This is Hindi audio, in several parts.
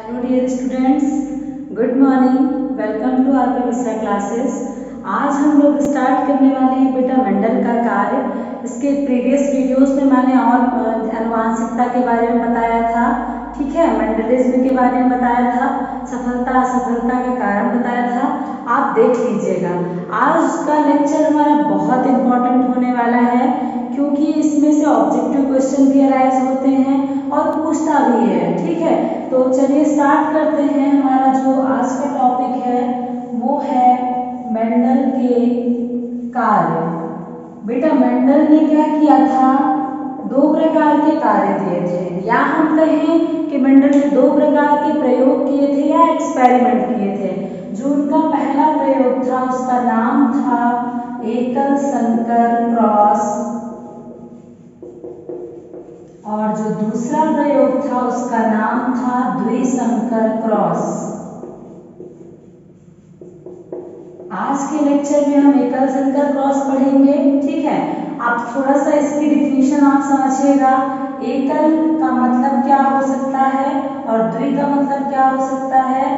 Hello dear students, good morning. Welcome to our Vista classes. आज हम लोग स्टार्ट करने वाले हैं बेटा मंडल का कार्य। इसके प्रीवियस वीडियोस में मैंने और आनुवांशिकता के बारे में बताया था, ठीक है, मंडलिज्म के बारे में बताया था, सफलता असफलता का कारण बताया था। आप देख लीजिएगा। आज का लेक्चर हमारा बहुत इम्पोर्टेंट होने वाला है क्योंकि इसमें से ऑब्जेक्टिव क्वेश्चन भी अराइज होते हैं और पूछता भी है, ठीक है। तो चलिए स्टार्ट करते हैं। हमारा जो आज का टॉपिक है वो है मेंडल के कार्य। बेटा मेंडल ने क्या किया था, दो प्रकार के कार्य दिए थे, या हम कहें कि मेंडल ने दो प्रकार के प्रयोग किए थे या एक्सपेरिमेंट किए थे। जो उनका पहला प्रयोग था उसका नाम था एकल संकर क्रॉस, और जो दूसरा प्रयोग था उसका नाम था द्विसंकर क्रॉस। आज के लेक्चर में हम एकल संकर क्रॉस पढ़ेंगे, ठीक है। आप थोड़ा सा इसकी डिफिनीशन आप समझिएगा। एकल का मतलब क्या हो सकता है और द्वि का मतलब क्या हो सकता है।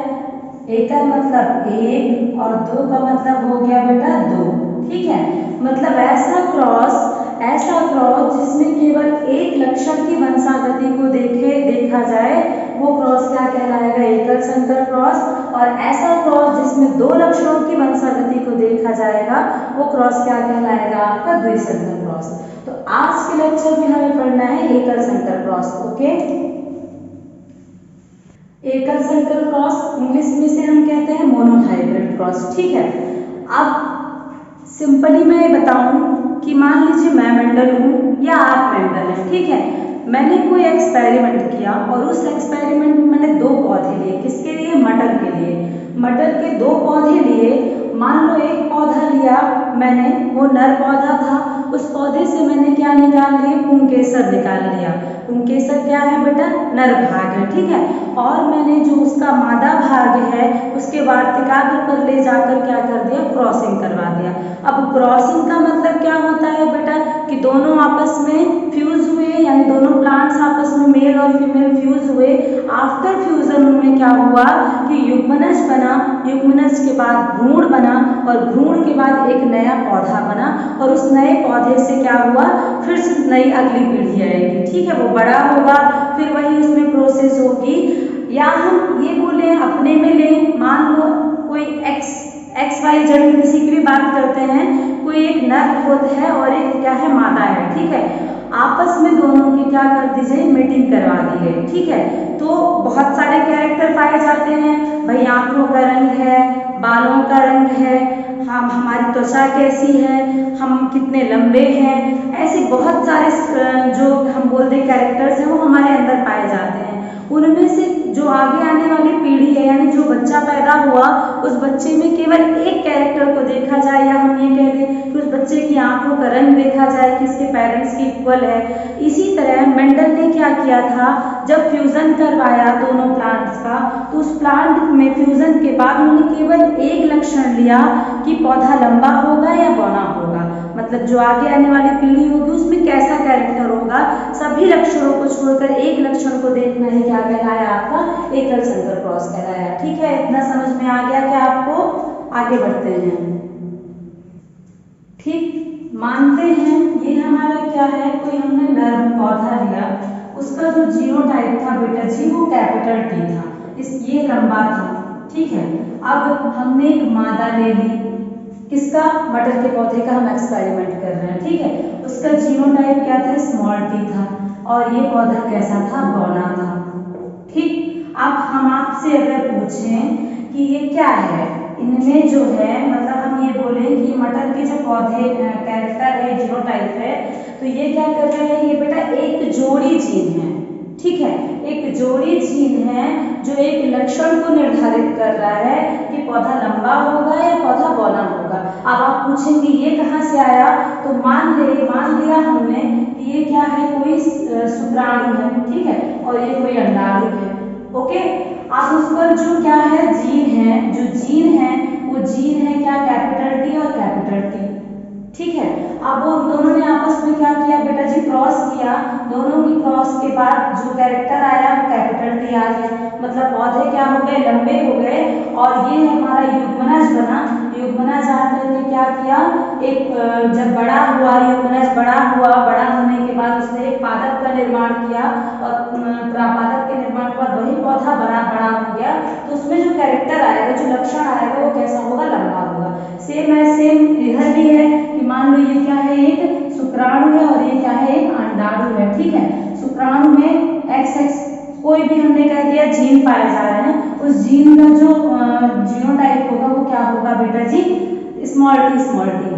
एकल मतलब एक और दो का मतलब हो गया बेटा दो, ठीक है। मतलब ऐसा क्रॉस जिसमें केवल एक लक्षण की वंशागति को देखा जाए वो क्रॉस क्या कहलाएगा, एकल संकर क्रॉस। और ऐसा क्रॉस जिसमें दो लक्षणों की वंशागति को देखा जाएगा वो क्रॉस क्या कहलाएगा, आपका द्विसंकर क्रॉस। तो आज के लेक्चर में हमें पढ़ना है एकल संकर क्रॉस, ओके। एकल संकर क्रॉस इंग्लिश में से हम कहते हैं मोनोहाइब्रिड क्रॉस, ठीक है। अब सिंपली मैं बताऊं कि मान लीजिए मैं मेंडल हूं या आप मेंडल हैं, ठीक है। मैंने कोई एक्सपेरिमेंट किया और उस एक्सपेरिमेंट में मैंने दो पौधे लिए। किसके लिए, मटर के लिए। मटर के दो पौधे लिए। मान लो एक पौधा लिया मैंने, वो नर पौधा था। उस पौधे से मैंने क्या निकाल लिया, पुंकेसर निकाल लिया। पुंकेसर क्या है बेटा, नर भाग है, ठीक है। और मैंने जो उसका मादा भाग है उसके वार्तिकाग्र पर ले जाकर क्या कर दिया, क्रॉसिंग करवा दिया। अब क्रॉसिंग का मतलब क्या होता है बेटा, कि दोनों आपस में फ्यूज हुए, यानी दोनों प्लांट्स आपस में मेल और फीमेल फ्यूज हुए। आफ्टर फ्यूजन उनमें क्या हुआ कि युग्मनज बना, युग्मनज के बाद भ्रूण बना और भ्रूण के बाद एक नया पौधा बना। और उस नए पौधे से क्या हुआ, फिर से नई अगली पीढ़ी आएगी, ठीक है। वो बड़ा होगा, फिर वही उसमें प्रोसेस होगी। या हम ये बोले अपने में लें, मान लो कोई एक्स वाई जेड किसी की भी बात करते हैं, कोई एक नर होता है और एक क्या है, मादा है, ठीक है। आपस में दोनों की क्या कर दीजिए, मीटिंग करवा दी गई, ठीक है। तो बहुत सारे कैरेक्टर पाए जाते हैं भाई, आंखों का रंग है, बालों का रंग है, हम हमारी त्वचा कैसी है, हम कितने लंबे हैं, ऐसे बहुत सारे जो हम बोलते कैरेक्टर्स हैं वो हमारे अंदर पाए जाते हैं। उनमें से जो आगे आने वाली पीढ़ी है, यानी जो बच्चा पैदा हुआ, उस बच्चे में केवल एक कैरेक्टर को देखा जाए, या हम ये कह दें कि उस बच्चे की आंखों का रंग देखा जाए कि इसके पेरेंट्स की इक्वल है। इसी तरह मेंडल ने क्या किया था, जब फ्यूजन करवाया दोनों प्लांट्स का, तो उस प्लांट में फ्यूजन के बाद उन्होंने केवल एक लक्षण लिया कि पौधा लंबा होगा या बौना होगा। मतलब जो आगे आने वाली पीढ़ी होगी उसमें कैसा कैरेक्टर होगा, सभी लक्षणों को छोड़कर एक लक्षण को देखना है, क्या कहलाया आपका, एकल संकर क्रॉस कहलाया, ठीक है। इतना समझ में आ गया क्या आपको, आगे बढ़ते हैं, ठीक। मानते हैं ये हमारा क्या है, कोई हमने नर पौधा लिया, उसका जो जीनोटाइप था बेटा जी वो कैपिटल टी था, ये लंबा था, ठीक है। अब हमने एक मादा ले ली, किसका, मटर के पौधे का हम एक्सपेरिमेंट कर रहे हैं, ठीक है। उसका जीनोटाइप क्या था, स्मॉल टी था, और ये पौधा कैसा था, बौना था, ठीक। अब हम आपसे अगर पूछें कि ये क्या है, इनमें जो है, मतलब हम ये बोले कि मटर के जो पौधे कैरेक्टर है, जीनोटाइप है, तो ये क्या कर रहे हैं, ये बेटा एक जोड़ी जीन है, ठीक है। एक जोड़ी जीन है जो एक लक्षण को निर्धारित कर रहा है कि पौधा लंबा होगा या पौधा बौना होगा। अब आप पूछेंगे ये कहाँ से आया, तो मान लिया हमने कि ये क्या है, कोई शुक्राणु है, ठीक है, और ये कोई अंडाणु है, ओके। अब उस पर जो क्या है, जीन है, जो जीन है वो जीन है क्या, कैपिटल टी और कैपिटल टी, ठीक है। अब वो दोनों ने आपस में क्या किया बेटा जी, क्रॉस किया। दोनों की क्रॉस के बाद जो कैरेक्टर आया वो कैपिटल टी आ गया, मतलब पौधे क्या हो गए, लंबे हो गए। और ये हमारा युग्मनज बना। युग्मनज आकर के क्या किया, एक जब बड़ा हुआ, युग्मनज बड़ा हुआ, बड़ा होने के बाद उसने एक पादप का निर्माण किया, और पादप के निर्माण के बाद वही पौधा बड़ा बड़ा हो गया। तो उसमें जो कैरेक्टर आएगा, जो लक्षण आएगा, वो कैसा होगा, लंबा होगा। सेम है, सेम इधर भी है कि मान लो ये क्या है, एक शुक्राणु है और ये क्या है, एक अंडाणु है। ठीक है, शुक्राणु में XX कोई भी हमने कह दिया जीन पाए जा रहे हैं, उस जीन का जो जीनोटाइप होगा वो क्या होगा बेटा जी, स्मॉल टी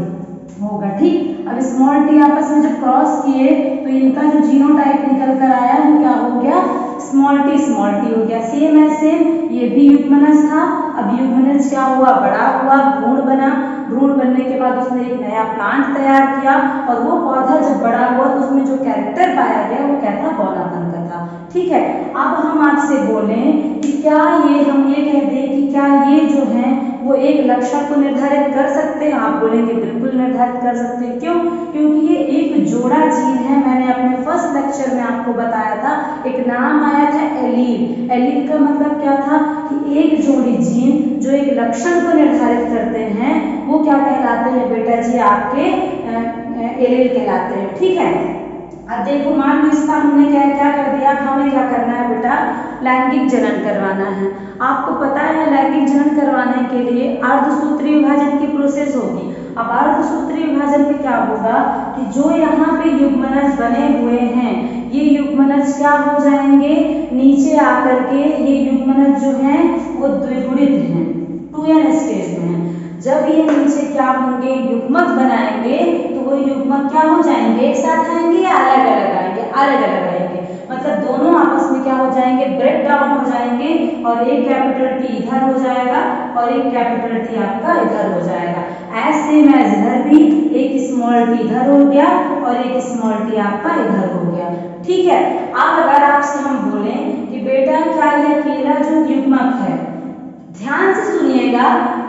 होगा। ठीक, अब स्मॉल टी आपस में जब क्रॉस किए तो इनका जो जीनोटाइप निकल कर आया वो क्या हो गया, स्मॉल टी हो गया। सेम है, सेम ये भी युग्मनज था। अब युग्मनज क्या हुआ, बड़ा हुआ, भ्रूण बना। भ्रूण बनने के बाद उसने एक नया प्लांट तैयार किया, और वो पौधा जब बड़ा हुआ तो उसमें जो कैरेक्टर पाया गया वो क्या था, बौनापन का था। ठीक है, अब हम आपसे बोलें कि क्या ये, हम ये कह दें कि क्या ये जो है वो एक लक्षण को निर्धारित कर सकते हैं। आप बोलेंगे बिल्कुल निर्धारित कर सकते हैं। क्यों? क्योंकि ये एक जोड़ा जीन है। मैंने अपने फर्स्ट लेक्चर में आपको बताया था, एक नाम आया था एलील। एलील का मतलब क्या था कि एक जोड़ी जीन जो एक लक्षण को निर्धारित करते हैं वो क्या कहलाते हैं बेटा जी, आपके एलील कहलाते हैं। ठीक है, अब देखो मान लो इसका हमने क्या क्या कर दिया, हमें क्या करना है बेटा, लैंगिक जनन करवाना है। आपको पता है लैंगिक जनन करवाने के लिए अर्धसूत्री विभाजन की प्रोसेस होगी। अब अर्धसूत्री विभाजन में क्या होगा कि जो यहाँ पे युग्मनज बने हुए हैं, ये युग्मनज क्या हो जाएंगे, नीचे आकर के ये युग्मनज जो है वो द्विगुणित हैं, 2n स्टेज में है। जब ये नीचे क्या होंगे, युग्मक बनाएंगे, तो वो युग्मक क्या हो जाएंगे, एक साथ आएंगे या अलग अलग आएंगे, अलग अलग आएंगे। मतलब दोनों आपस में क्या हो जाएंगे, ब्रेक डाउन हो जाएंगे, और एक कैपिटल टी इधर हो जाएगा और एक कैपिटल टी आपका इधर हो जाएगा। ऐसे में इधर भी एक स्मॉल टी इधर हो गया और एक स्मॉल टी आपका इधर हो गया। ठीक है, अब अगर आपसे हम बोलें कि बेटा क्या ये अकेला जो युग्मक है, ध्यान से सुनिएगा,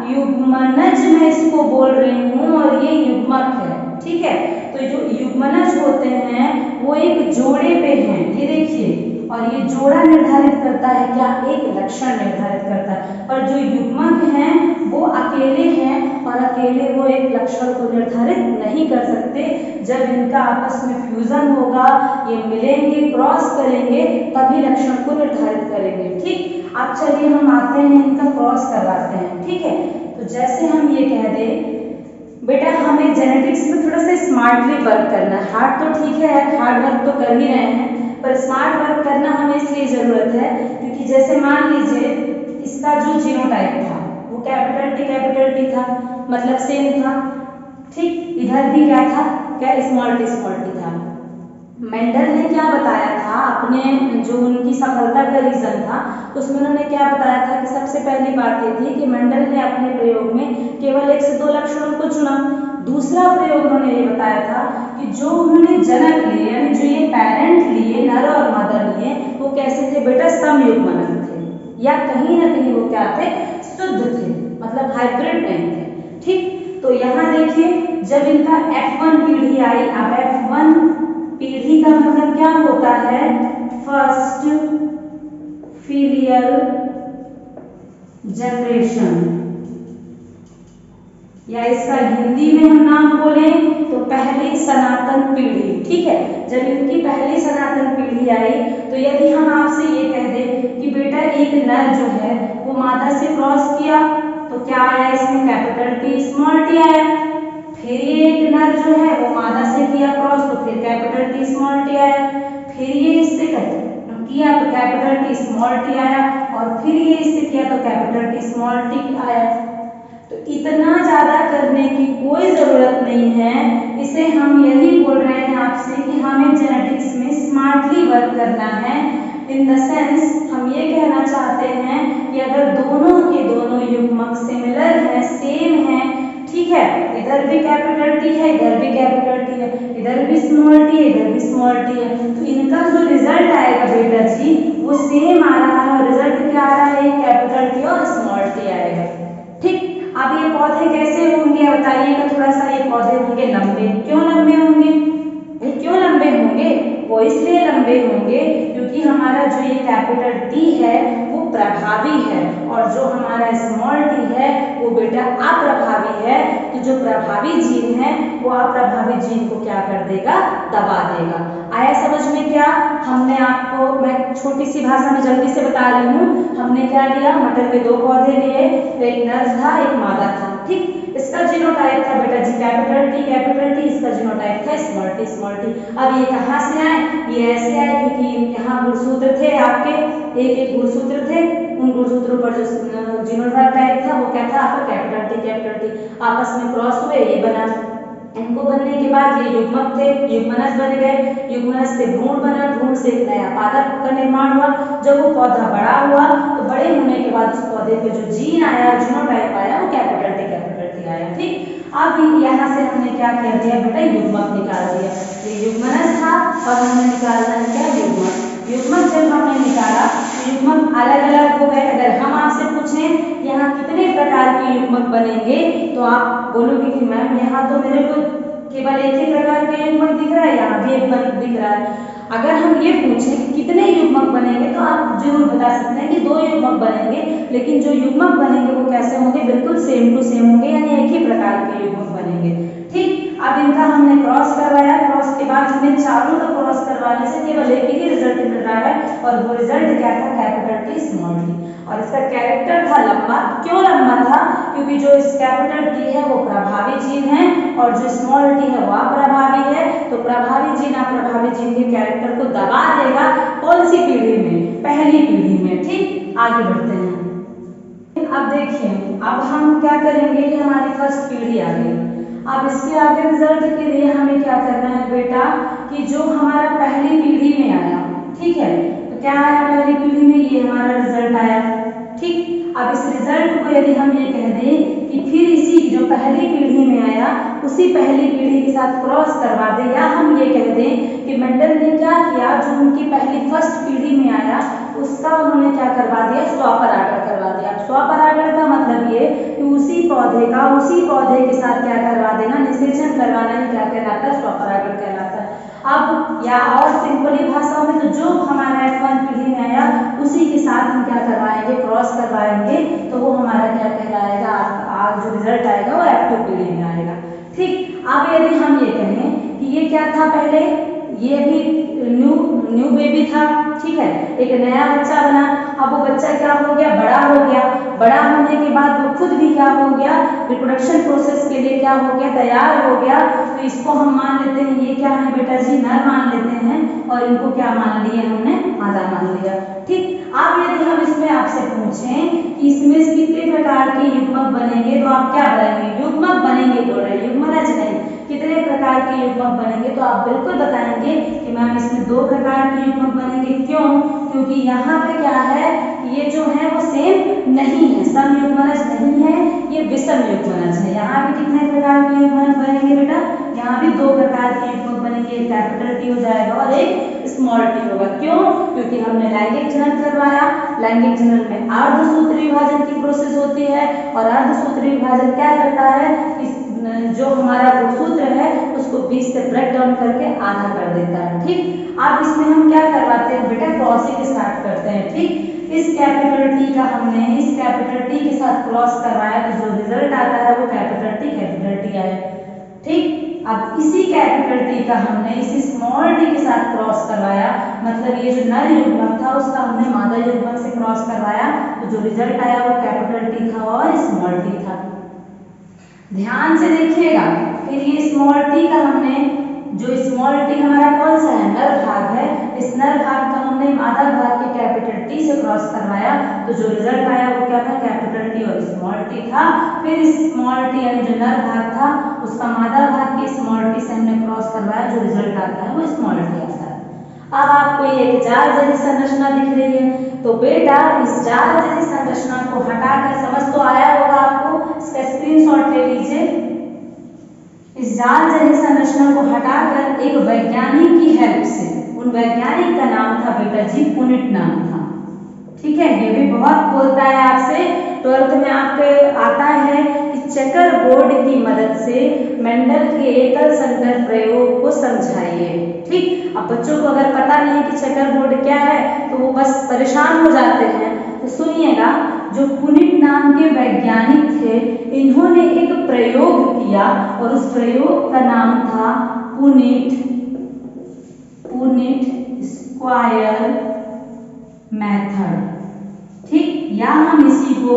युग्मनज मैं इसको बोल रही हूँ और ये युग्मक है। ठीक है, तो जो युग्मनज होते हैं वो एक जोड़े पे हैं, ये देखिए, और ये जोड़ा निर्धारित करता है क्या, एक लक्षण निर्धारित करता है। और जो युग्मक हैं वो अकेले हैं, और अकेले वो एक लक्षण को निर्धारित नहीं कर सकते। जब इनका आपस में फ्यूजन होगा, ये मिलेंगे, क्रॉस करेंगे, तभी लक्षण को निर्धारित करेंगे। ठीक, अब चलिए हम आते हैं इनका क्रॉस करवाते हैं। ठीक है, तो जैसे हम ये कह दें बेटा हमें जेनेटिक्स में थोड़ा सा स्मार्टली वर्क करना है। हार्ड तो ठीक है, हार्ड वर्क तो कर ही रहे हैं, पर स्मार्ट वर्क करना हमें इसलिए जरूरत है क्योंकि जैसे मान लीजिए इसका जो जीनोटाइप था वो कैपिटल टी था, मतलब सेम था। ठीक, इधर भी क्या था, क्या स्मॉल टी था। मेंडल ने क्या बताया था, अपने जो उनकी सफलता का रीजन था उसमें उन्होंने क्या बताया था कि सबसे पहली बात ये थी कि मेंडल ने अपने प्रयोग में केवल 1 से 2 लक्षणों को चुना। दूसरा प्रयोग उन्होंने ये बताया था कि जो उन्होंने जनक लिए, यानी जो ये पेरेंट लिए, नर और मदर लिए, वो कैसे थे बेटा, समयुग्मनज थे, या कहीं ना कहीं वो क्या थे, शुद्ध थे, मतलब हाइब्रिड नहीं थे। ठीक, तो यहाँ देखिए जब इनका F1 पीढ़ी आई, अब F1 पीढ़ी का मतलब क्या होता है, फर्स्ट फीलियल जनरेशन, या इसका हिंदी में हम नाम बोले तो पहली सनातन पीढ़ी। ठीक है, जब इनकी पहली सनातन पीढ़ी आई तो यदि हम आपसे ये कह दें कि बेटा एक नर जो है वो मादा से क्रॉस किया तो क्या आया, इसमें कैपिटल टी स्मॉल टी आया। फिर ये एक नर जो है वो मादा से किया क्रॉस तो फिर कैपिटल टी स्मॉल टी आया। फिर ये इससे किया तो कैपिटल टी स्मॉल टी आया, और फिर ये इससे किया तो कैपिटल टी स्मॉल टी आया। तो इतना ज्यादा करने की कोई जरूरत नहीं है। इसे हम यही बोल रहे हैं आपसे कि हमें जेनेटिक्स में स्मार्टली वर्क करना है। इन द सेंस हम ये कहना चाहते हैं कि अगर दोनों के दोनों युग्मक सिमिलर हैं, सेम हैं, ठीक है, इधर भी कैपिटल टी है, इधर भी कैपिटल टी है, इधर भी स्मॉल टी है, इधर भी स्मॉल टी है, तो इनका जो रिजल्ट आएगा बेटा जी वो सेम आ रहा है। और रिजल्ट क्या आ रहा है, कैपिटल टी और स्मॉल टी आएगा। ठीक, अब ये पौधे कैसे होंगे बता बताइएगा थोड़ा सा, ये पौधे होंगे लंबे। क्यों लंबे होंगे? क्यों लंबे होंगे? वो इसलिए लंबे होंगे क्योंकि हमारा जो ये कैपिटल टी है वो प्रभावी है, और जो हमारा स्मॉल टी है वो बेटा अप्रभावी है। तो जो प्रभावी जीन है वो अप्रभावी जीन को क्या कर देगा? दबा देगा। आया समझ में? क्या हमने आपको, मैं छोटी सी भाषा में जल्दी से बता रही हूँ, हमने क्या लिया, मटर के दो पौधे लिए, एक नर था एक मादा था, ठीक। इसका जीनोटाइप था बेटा जी कैपिटल टी, इसका जीनोटाइप था स्मॉल टी, स्मॉल टी। अब ये कहाँ से आए? ये ऐसे आए क्योंकि यहाँ गुणसूत्र थे आपके, एक एक गुणसूत्र थे, उन गुणसूत्रों पर जो जीनोटाइप था वो क्या था आपका? Capital T. आपस में क्रॉस हुए, ये बना। इनको बनने के बाद ये युग्मक थे, युग्मनज बन गए, युग्मनज से भ्रूण बना, भ्रूण से एक नया पादप का निर्माण हुआ। जब वो पौधा बड़ा हुआ तो बड़े होने के बाद उस पौधे पे जो जीन आया, जीनोटाइप आया, वो कैपिटल टी आया, ठीक। अब यहाँ से हमने क्या कर दिया बेटा? युग्मक निकाल दिया। ये युग्मनज था और हमने निकालना है क्या? युग्मक। युग्मक जब हमने निकाला तो युग्मक अलग अलग हो गए। अगर हम आपसे पूछें यहाँ कितने प्रकार के युग्मक बनेंगे तो आप बोलोगे कि मैम यहाँ तो मेरे को केवल एक ही प्रकार के युग्मक दिख रहा है, यहाँ भी एक दिख रहा है। अगर हम ये पूछें कि कितने युग्मक बनेंगे तो आप जरूर बता सकते हैं कि 2 युग्मक बनेंगे, लेकिन जो युग्मक बनेंगे वो कैसे होंगे? बिल्कुल सेम टू सेम होंगे, यानी एक ही प्रकार के युग्मक बनेंगे, ठीक। अब इनका हमने क्रॉस करवाया, क्रॉस के बाद हमें चारों का क्रॉस करवाने से केवल एक ही रिजल्ट मिल रहा है, और वो रिजल्ट क्या था? Capital T small T. और इसका कैरेक्टर था लंबा। क्यों लंबा था? क्योंकि जो इस कैपिटल टी है वो प्रभावी जीन है और जो स्मॉल टी है वो अप्रभावी है। तो प्रभावी जीन अप्रभावी जीन के कैरेक्टर को दबा देगा। कौन सी पीढ़ी में? पहली पीढ़ी में, ठीक। आगे बढ़ते हैं। अब देखिए, अब हम क्या करेंगे, ये हमारी फर्स्ट पीढ़ी आ गई। अब इसके आगे रिजल्ट के लिए हमें क्या करना है बेटा कि जो हमारा पहली पीढ़ी में आया, ठीक है, तो क्या आया पहली पीढ़ी में? ये हमारा रिजल्ट आया, ठीक। अब इस रिजल्ट को यदि हम ये कह दें कि फिर इसी जो पहली पीढ़ी में आया उसी पहली पीढ़ी के साथ क्रॉस करवा दे, या हम ये कह दें कि मेंडल ने क्या किया, जो उनकी पहली फर्स्ट पीढ़ी में आया उसका उन्होंने क्या करवा दिया? स्वपरागण करवा दिया। स्वपरागण का मतलब ये कि उसी पौधे का उसी पौधे के साथ क्या करवा देना? निषेचन करवाना ही क्या कहलाता है? स्वपरागण कहलाता है। अब या और सिंपली भाषा में तो जो हमारा F1 पीढ़ी में आया उसी के साथ हम क्या करवाएंगे? क्रॉस करवाएंगे, तो वो हमारा क्या कहलाएगा? आज जो रिजल्ट आएगा वो F2 पीढ़ी में आएगा, ठीक। अब यदि हम ये कहें कि ये क्या था पहले, ये भी न्यू बेबी था, ठीक है, एक नया बच्चा बना। अब वो बच्चा क्या हो गया? बड़ा हो गया। बड़ा होने के बाद वो खुद भी क्या हो गया? रिप्रोडक्शन प्रोसेस के लिए क्या हो गया? तैयार हो गया। तो इसको हम मान लेते हैं, ये क्या है बेटा जी? नर मान लेते हैं, और इनको क्या मान लिया हमने? मादा मान लिया, ठीक। अब यदि हम इसमें आपसे पूछें कि इसमें से कितने प्रकार के युग्मक बनेंगे, तो आप क्या बताएंगे? युग्मक बनेंगे बोल रहे हैं, युग्मनज नहीं। कितने प्रकार के युग्मक बनेंगे? तो आप बिल्कुल बताएंगे कि मैम इसमें 2 प्रकार के युग्मक बनेंगे। क्यों? क्योंकि यहाँ पे क्या है, ये जो है वो सेम नहीं है, सम युग्मनज नहीं है, ये विषम युग्मनज है। यहाँ भी कितने प्रकार के युग्मनज बनेंगे बेटा? यहाँ भी 2 प्रकार के युग्मक बनेंगे, एक कैपिटल टी हो जाएगा और एक स्मॉल टी होगा। क्यों? क्योंकि हमने लैंगिक जनन करवाया। लैंगिक जनन में अर्धसूत्री विभाजन की प्रोसेस होती है, और अर्धसूत्री विभाजन क्या करता है? जो हमारा गुणसूत्र है उसको 20 से ब्रेक डाउन करके आधा कर देता है, ठीक। अब इसमें हम क्या करवाते हैं बेटा? क्रॉसिंग स्टार्ट करते हैं, ठीक। इस कैपिटल टी का हमने इस कैपिटल टी के साथ क्रॉस करवाया तो जो रिजल्ट आता है वो कैपिटल टी आया, ठीक। अब इसी कैपिटल टी का हमने इसी स्मॉल टी के साथ क्रॉस करवाया, मतलब ये जो नर युग्मक था उसका हमने मादा युग्मक से क्रॉस करवाया, तो जो रिजल्ट आया वो कैपिटल टी था और स्मॉल टी था। ध्यान से देखिएगा, फिर ये स्मॉल टी का हमने, जो स्मॉल टी हमारा कौन सा है? नर भाग है। इस नर भाग का हमने मादा भाग के कैपिटल टी से क्रॉस करवाया, तो जो रिजल्ट आया वो क्या था? कैपिटल टी और स्मॉल टी था। फिर इस स्मॉल टी यानी जो नर भाग था उसका मादा भाग के स्मॉल टी से हमने क्रॉस करवाया, जो रिजल्ट आता है वो स्मॉल टी आता है। अब आपको ये एक जाल जैसी संरचना दिख रही है, तो बेटा इस जाल जैसी संरचना को हटाकर, समझ तो आया होगा आपको, इसका स्क्रीनशॉट ले लीजिए। इस जाल जैसी संरचना को हटाकर एक वैज्ञानिक की हेल्प से, उन वैज्ञानिक का नाम था बेटा जी पुनिट नाम था, ठीक है। ये भी बहुत बोलता है आपसे, 12th में आपके आता है कि चेकर बोर्ड की मदद से मेंडल के एकल संकर प्रयोग को समझाइए। ठीक, अब बच्चों को अगर पता नहीं कि चेकर बोर्ड क्या है तो वो बस परेशान हो जाते हैं। तो सुनिएगा, जो पुनिट नाम के वैज्ञानिक थे, इन्होंने एक प्रयोग किया और उस प्रयोग का नाम था पुनिट स्क्वायर मेथड। ठीक, या हम इसी को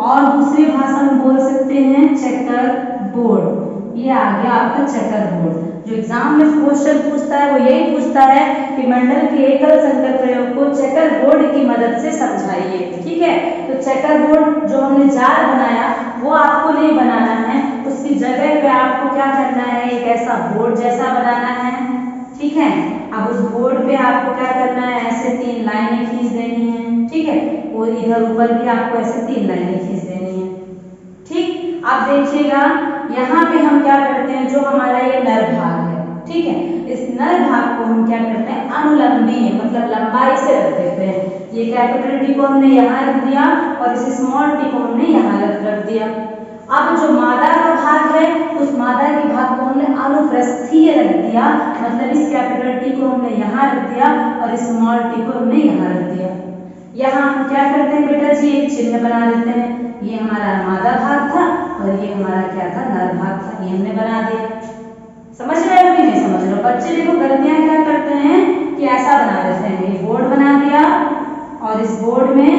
और दूसरी भाषा में बोल सकते हैं चेकर बोर्ड। ये आ गया आपका चेकर बोर्ड। जो एग्जाम में क्वेश्चन पूछता है वो यही पूछता है कि मेंडल के एकल संकर प्रयोग को चेकर बोर्ड की मदद से समझाइए। ठीक है, तो चेकर बोर्ड जो हमने जार बनाया वो आपको नहीं बनाना है, उसकी जगह पे आपको क्या करना है, एक ऐसा बोर्ड जैसा बनाना है। ठीक है, अब उस बोर्ड पे आपको क्या करना है, ऐसे 3 लाइनें खींच देनी है। ठीक है, और इधर ऊपर भी आपको ऐसे 3 लाइनें खींच देनी है। ठीक, आप देखिएगा यहाँ पे हम क्या करते हैं, जो हमारा ये नर भाग है, ठीक है, इस नर भाग को हम क्या करते हैं, अनुलंबी मतलब लंबाई से रख देते हैं। ये कैपिटल टी को हमने यहाँ रख दिया और इस स्मॉल टी को हमने यहाँ रख दिया। अब जो मादा का भाग है उस मादा के भाग को हमने अनुप्रस्थीय रख दिया, मतलब इस कैपिटल टी को हमने यहाँ रख दिया और स्मॉल टी को हमने यहाँ रख दिया। यहाँ हम क्या करते हैं बेटा जी, एक चिन्ह बना देते हैं। ये हमारा मादा भाग था और ये हमारा क्या था, नर भाग था, ये हमने बना दिया। समझ रहे हो कि नहीं समझ रहे हो? बच्चे देखो गलतियां क्या करते हैं कि ऐसा बना देते हैं, ये बोर्ड बना दिया और इस बोर्ड में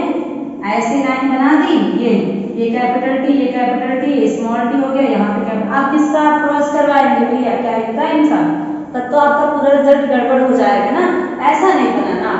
ऐसी लाइन बना दी, ये कैपिटल टी, ये कैपिटल टी, स्मॉल टी हो गया, यहाँ पे कैपिटल। आप किसका आप क्रॉस करवाएंगे भैया, क्या इनका इनका, तब तो आपका पूरा रिजल्ट गड़बड़ हो जाएगा ना। ऐसा नहीं बनाना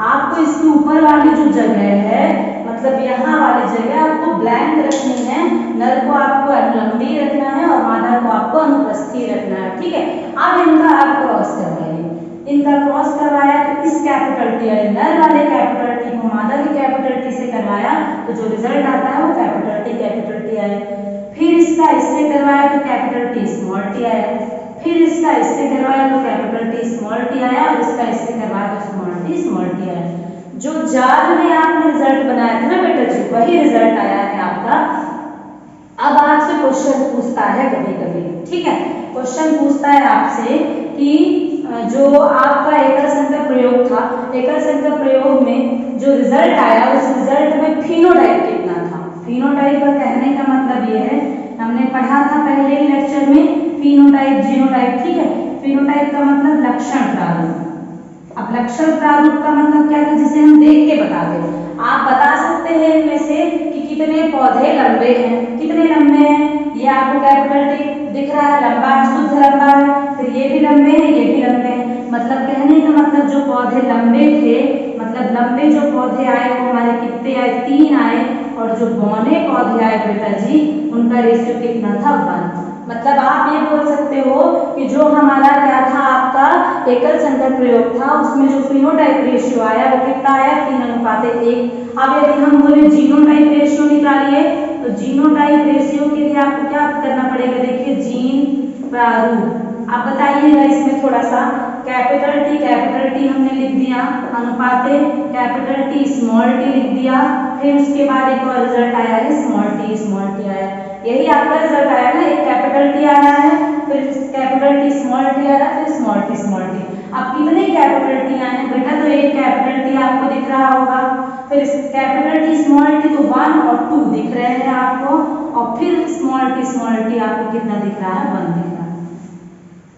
आपको इसके ऊपर वाली जो जगह है, मतलब यहाँ वाली जगह आपको ब्लैंक रखनी है। नर को आपको अनुलंबी रखना है और मादा को आपको अनुप्रस्थीय रखना है। ठीक है, अब इनका आप क्रॉस करवाइए। इनका क्रॉस करवाया तो इस कैपिटल टी यानी नर वाले कैपिटल टी को मादा के कैपिटल टी से करवाया तो जो रिजल्ट आता है वो कैपिटल टी आया। फिर इसका इससे करवाया तो कैपिटल टी स्मॉल टी आया। फिर इसका इससे करवाया तो कैपिटल टी स्मॉल टी आया और इसका इससे करवाया तो स्मॉल टी आया। जो जार में आपने रिजल्ट बनाया था ना बेटा जी, वही रिजल्ट आया है आपका। अब आपसे क्वेश्चन पूछता है कभी कभी, ठीक है, क्वेश्चन पूछता है आपसे कि जो आपका एकल संकर प्रयोग था, एकल संकर प्रयोग में जो रिजल्ट आया उस रिजल्ट में फिनोटाइप कितना था। फिनोटाइप का कहने का मतलब ये है, हमने पढ़ा था पहले ही लेक्चर में फिनोटाइप जीनोटाइप। ठीक है, फिनोटाइप का मतलब लक्षण प्रारूप। अब लक्षण प्रारूप का मतलब क्या था, जिसे हम देख के बता दें। आप बता सकते हैं इनमें से कि कितने पौधे लंबे हैं, कितने लंबे हैं। ये आपको कैपिटल टी दिख रहा है, लंबा शुद्ध लंबा है, फिर ये भी लंबे हैं, ये भी लंबे हैं। मतलब कहने का मतलब जो पौधे लंबे थे, मतलब लंबे जो पौधे आए वो हमारे कितने आए, 3 आए, और जो बौने पौधे आए बेटा जी उनका रेशियो कितना था, 1। मतलब आप ये बोल सकते हो कि जो हमारा क्या था, आपका एकल संकर प्रयोग था, उसमें जो फिनोटाइप रेशियो आया वो कितना आया, 3:1। अब यदि हम बोले जीनोटाइप रेशियो निकालिए तो जीनोटाइप रेशियो के लिए आपको क्या करना पड़ेगा, देखिए जीन प्रारूप। आप बताइएगा इसमें थोड़ा सा, कैपिटल टी हमने लिख दिया, अनुपाते कैपिटल टी स्मॉल टी लिख दिया, फिर उसके बाद एक और रिजल्ट आया है स्मॉल टी आया। यही आपका रिजल्ट आया ना, एक कैपिटल टी आ रहा है, फिर कैपिटल टी स्मॉल टी आ रहा है, फिर स्मॉल टी। अब कितने कैपिटल टी आए हैं बेटा, तो एक कैपिटल टी आपको दिख रहा होगा, फिर कैपिटल टी स्मॉल टी तो 1 और 2 दिख रहे हैं आपको, और फिर स्मॉल टी आपको कितना दिख रहा है, 1 दिख रहा है।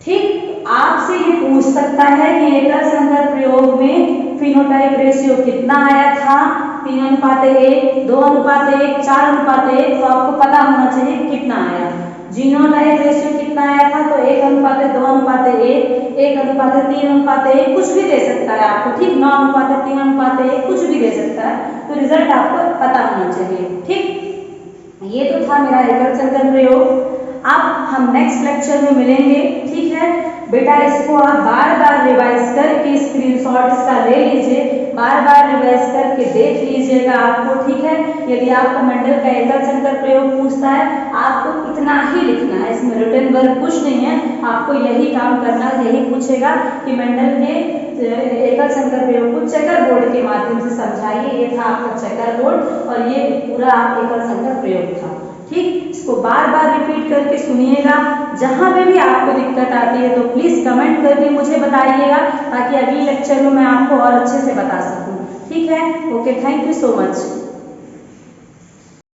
ठीक, आपसे ये पूछ सकता है कि एकल संकर प्रयोग में फिनोटाइप रेशियो कितना आया था, 3:1, 2:1, 4:1, तो आपको पता होना चाहिए कितना आया। जीनोटाइप रेशियो कितना आया था, तो 1:2:1, 1:3:1, कुछ भी दे सकता है आपको। ठीक, 9:3:1, कुछ भी दे सकता है, तो रिजल्ट आपको पता होना चाहिए। ठीक, ये तो था मेरा एकल संकर प्रयोग। अब हम नेक्स्ट लेक्चर में मिलेंगे, ठीक है बेटा। इसको आप बार बार रिवाइज करके स्क्रीनशॉट इसका ले लीजिए, बार बार रिवाइज करके देख लीजिएगा आपको, ठीक है। यदि आपको मेंडल का एकल संकर प्रयोग पूछता है, आपको इतना ही लिखना है, इसमें रिटन वर्क कुछ नहीं है, आपको यही काम करना है। यही पूछेगा कि मेंडल के एकल संकर प्रयोग को चेकर बोर्ड के माध्यम से समझाइए। ये था आपका चेकर बोर्ड और ये पूरा एकल संकर प्रयोग था। ठीक, इसको बार बार रिपीट करके सुनिएगा। जहाँ पे भी आपको दिक्कत आती है तो प्लीज़ कमेंट करके मुझे बताइएगा, ताकि अगले लेक्चर में मैं आपको और अच्छे से बता सकूँ। ठीक है, okay, thank you so much.